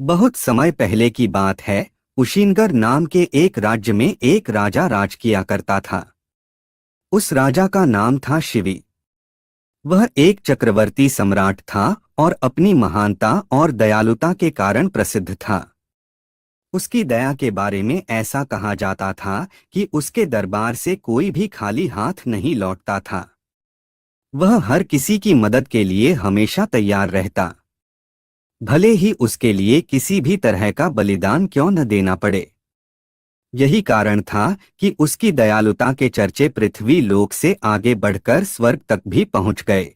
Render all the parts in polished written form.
बहुत समय पहले की बात है। उशीनगर नाम के एक राज्य में एक राजा राज किया करता था। उस राजा का नाम था शिवी। वह एक चक्रवर्ती सम्राट था और अपनी महानता और दयालुता के कारण प्रसिद्ध था। उसकी दया के बारे में ऐसा कहा जाता था कि उसके दरबार से कोई भी खाली हाथ नहीं लौटता था। वह हर किसी की मदद के लिए हमेशा तैयार रहता, भले ही उसके लिए किसी भी तरह का बलिदान क्यों न देना पड़े। यही कारण था कि उसकी दयालुता के चर्चे पृथ्वी लोक से आगे बढ़कर स्वर्ग तक भी पहुंच गए।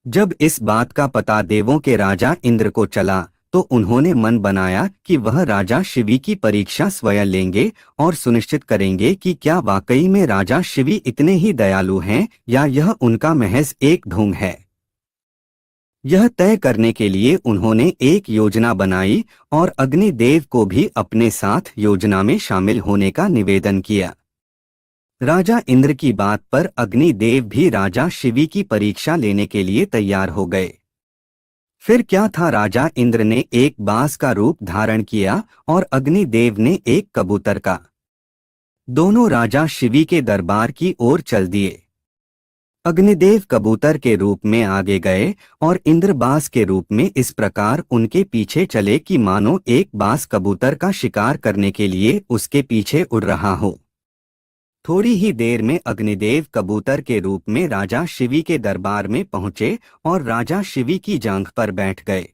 जब इस बात का पता देवों के राजा इंद्र को चला, तो उन्होंने मन बनाया कि वह राजा शिवी की परीक्षा स्वयं लेंगे और सुनिश्चित करेंगे कि क्या वाकई में राजा शिवी इतने ही दयालु हैं या यह उनका महज एक ढोंग है। यह तय करने के लिए उन्होंने एक योजना बनाई और अग्निदेव को भी अपने साथ योजना में शामिल होने का निवेदन किया। राजा इंद्र की बात पर अग्निदेव भी राजा शिवी की परीक्षा लेने के लिए तैयार हो गए। फिर क्या था, राजा इंद्र ने एक बांस का रूप धारण किया और अग्निदेव ने एक कबूतर का। दोनों राजा शिवी के दरबार की ओर चल दिए। अग्निदेव कबूतर के रूप में आगे गए और इंद्र बांस के रूप में इस प्रकार उनके पीछे चले कि मानो एक बांस कबूतर का शिकार करने के लिए उसके पीछे उड़ रहा हो। थोड़ी ही देर में अग्निदेव कबूतर के रूप में राजा शिवी के दरबार में पहुंचे और राजा शिवी की जांघ पर बैठ गए।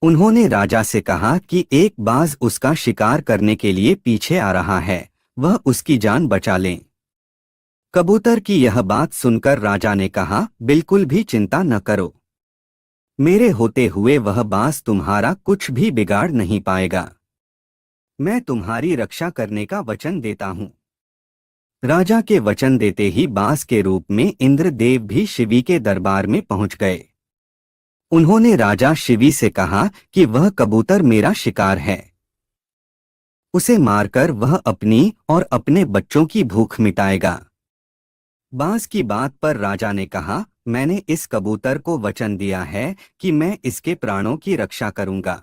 उन्होंने राजा से कहा कि एक बाज उसका शिकार करने के लिए पीछे आ रहा है, वह उसकी जान बचा लें। कबूतर की यह बात सुनकर राजा ने कहा, बिल्कुल भी चिंता न करो, मेरे होते हुए वह बाज तुम्हारा कुछ भी बिगाड़ नहीं पाएगा। मैं तुम्हारी रक्षा करने का वचन देता हूँ। राजा के वचन देते ही बाज के रूप में इंद्रदेव भी शिवी के दरबार में पहुंच गए। उन्होंने राजा शिवी से कहा कि वह कबूतर मेरा शिकार है, उसे मारकर वह अपनी और अपने बच्चों की भूख मिटाएगा। बांस की बात पर राजा ने कहा, मैंने इस कबूतर को वचन दिया है कि मैं इसके प्राणों की रक्षा करूंगा,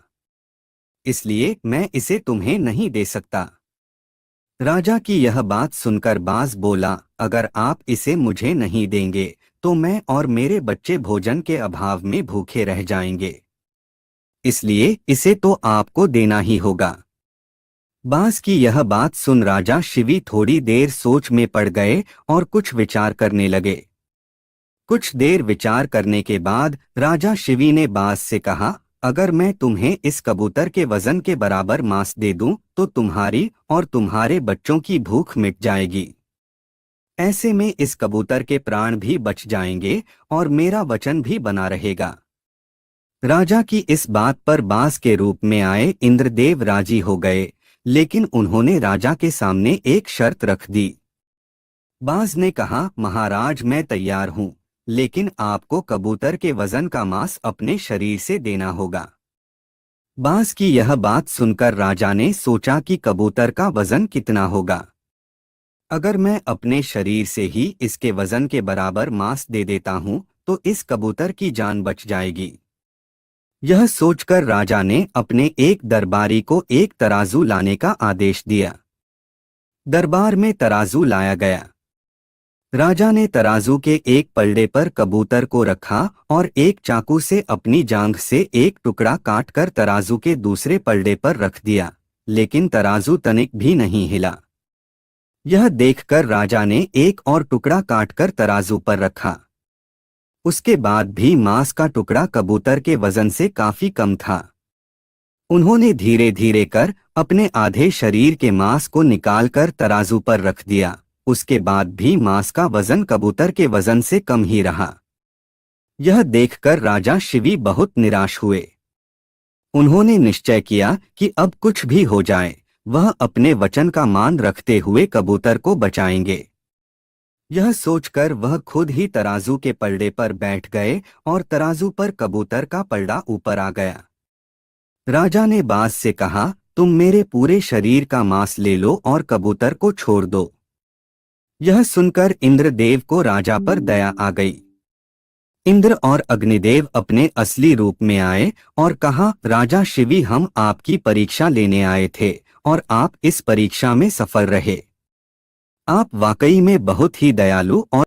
इसलिए मैं इसे तुम्हें नहीं दे सकता। राजा की यह बात सुनकर बाज बोला, अगर आप इसे मुझे नहीं देंगे तो मैं और मेरे बच्चे भोजन के अभाव में भूखे रह जाएंगे, इसलिए इसे तो आपको देना ही होगा। बांस की यह बात सुन राजा शिवी थोड़ी देर सोच में पड़ गए और कुछ विचार करने लगे। कुछ देर विचार करने के बाद राजा शिवी ने बांस से कहा, अगर मैं तुम्हें इस कबूतर के वजन के बराबर मांस दे दूं तो तुम्हारी और तुम्हारे बच्चों की भूख मिट जाएगी। ऐसे में इस कबूतर के प्राण भी बच जाएंगे और मेरा वचन भी बना रहेगा। राजा की इस बात पर बांस के रूप में आए इंद्रदेव राजी हो गए, लेकिन उन्होंने राजा के सामने एक शर्त रख दी। बाज ने कहा, महाराज मैं तैयार हूँ, लेकिन आपको कबूतर के वजन का मांस अपने शरीर से देना होगा। बाज की यह बात सुनकर राजा ने सोचा कि कबूतर का वजन कितना होगा। अगर मैं अपने शरीर से ही इसके वजन के बराबर मांस दे देता हूँ तो इस कबूतर की जान बच जाएगी। यह सोचकर राजा ने अपने एक दरबारी को एक तराजू लाने का आदेश दिया। दरबार में तराजू लाया गया। राजा ने तराजू के एक पलड़े पर कबूतर को रखा और एक चाकू से अपनी जांघ से एक टुकड़ा काटकर तराजू के दूसरे पलड़े पर रख दिया, लेकिन तराजू तनिक भी नहीं हिला। यह देखकर राजा ने एक और टुकड़ा काटकर तराजू पर रखा। उसके बाद भी मांस का टुकड़ा कबूतर के वजन से काफी कम था। उन्होंने धीरे धीरे कर अपने आधे शरीर के मांस को निकालकर तराजू पर रख दिया। उसके बाद भी मांस का वजन कबूतर के वजन से कम ही रहा। यह देखकर राजा शिवी बहुत निराश हुए। उन्होंने निश्चय किया कि अब कुछ भी हो जाए वह अपने वचन का मान रखते हुए कबूतर को बचाएंगे। यह सोचकर वह खुद ही तराजू के पलड़े पर बैठ गए और तराजू पर कबूतर का पलड़ा ऊपर आ गया। राजा ने बाज से कहा, तुम मेरे पूरे शरीर का मांस ले लो और कबूतर को छोड़ दो। यह सुनकर इंद्रदेव को राजा पर दया आ गई। इंद्र और अग्निदेव अपने असली रूप में आए और कहा, राजा शिवी, हम आपकी परीक्षा लेने आए थे और आप इस परीक्षा में सफल रहे। आप वाकई में बहुत ही दयालु और